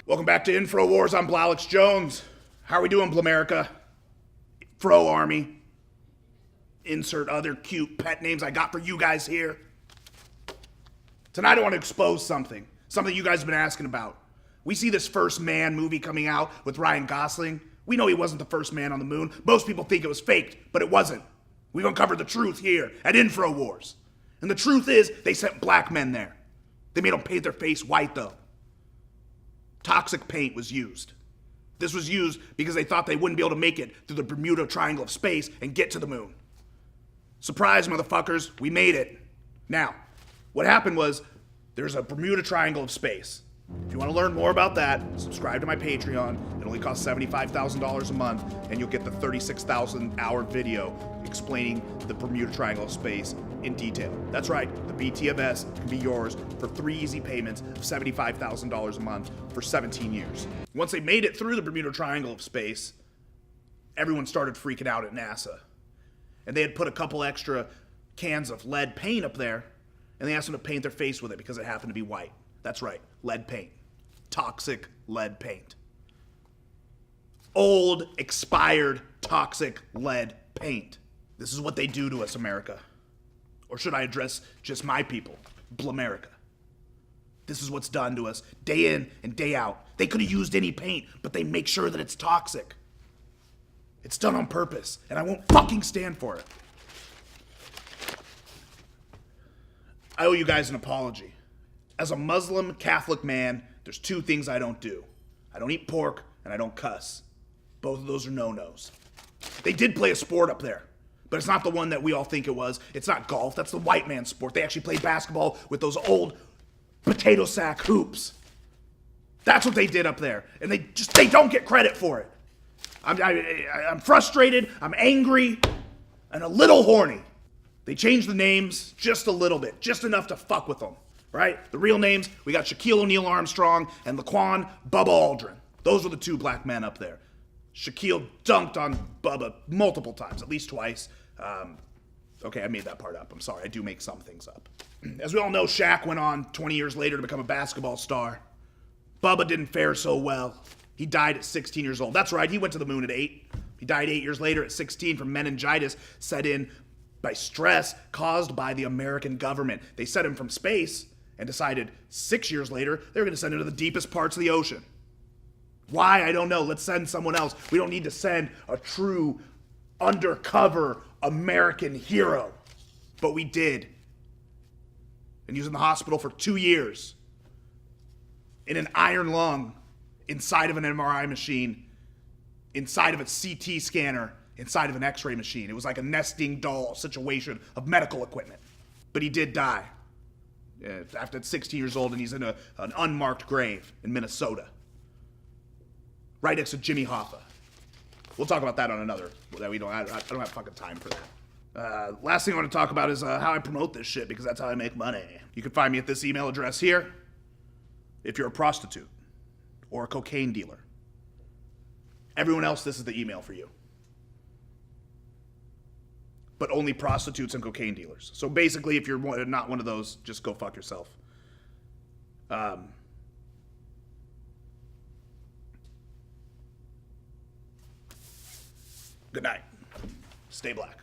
Welcome back to InfroWars. I'm Blalex Jones. How are we doing, Blamerica? Fro Army. Insert other cute pet names I got for you guys here. Tonight I want to expose something you guys have been asking about. We see this First Man movie coming out with Ryan Gosling. We know he wasn't the first man on the moon. Most people think it was faked, but it wasn't. We've uncovered the truth here at InfroWars. And the truth is, they sent black men there. They made them paint their face white, though. Toxic paint was used. This was used because they thought they wouldn't be able to make it through the Bermuda Triangle of space and get to the moon. Surprise, motherfuckers, we made it. Now, what happened was, there's a Bermuda Triangle of space. If you want to learn more about that, subscribe to my Patreon. It only costs $75,000 a month, and you'll get the 36,000-hour video explaining the Bermuda Triangle of space in detail. That's right, the BTFS can be yours for 3 easy payments of $75,000 a month for 17 years. Once they made it through the Bermuda Triangle of space, everyone started freaking out at NASA. And they had put a couple extra cans of lead paint up there, and they asked them to paint their face with it because it happened to be white. That's right, lead paint. Toxic lead paint. Old, expired, toxic lead paint. This is what they do to us, America. Or should I address just my people, Blamerica? This is what's done to us day in and day out. They could have used any paint, but they make sure that it's toxic. It's done on purpose, and I won't fucking stand for it. I owe you guys an apology. As a Muslim Catholic man, there's 2 things I don't do. I don't eat pork, and I don't cuss. Both of those are no-nos. They did play a sport up there, but it's not the one that we all think it was. It's not golf. That's the white man's sport. They actually played basketball with those old potato sack hoops. That's what they did up there, and they don't get credit for it. I'm frustrated, I'm angry, and a little horny. They changed the names just a little bit, just enough to fuck with them, right? The real names, we got Shaquille O'Neal Armstrong and Laquan Bubba Aldrin. Those were the 2 black men up there. Shaquille dunked on Bubba multiple times, at least twice. Okay, I made that part up. I'm sorry, I do make some things up. As we all know, Shaq went on 20 years later to become a basketball star. Bubba didn't fare so well. He died at 16 years old. That's right, he went to the moon at 8. He died 8 years later at 16 from meningitis set in by stress caused by the American government. They sent him from space and decided 6 years later they were going to send him to the deepest parts of the ocean. Why? I don't know. Let's send someone else. We don't need to send a true undercover American hero. But we did. And he was in the hospital for 2 years in an iron lung, inside of an MRI machine, inside of a CT scanner, inside of an X-ray machine. It was like a nesting doll situation of medical equipment. But he did die after 16 years old, and he's in an unmarked grave in Minnesota, right next to Jimmy Hoffa. We'll talk about that on another. I don't have fucking time for that. Last thing I want to talk about is how I promote this shit, because that's how I make money. You can find me at this email address here if you're a prostitute or a cocaine dealer. Everyone else, this is the email for you. But only prostitutes and cocaine dealers. So basically, if you're not one of those, just go fuck yourself. Good night. Stay black.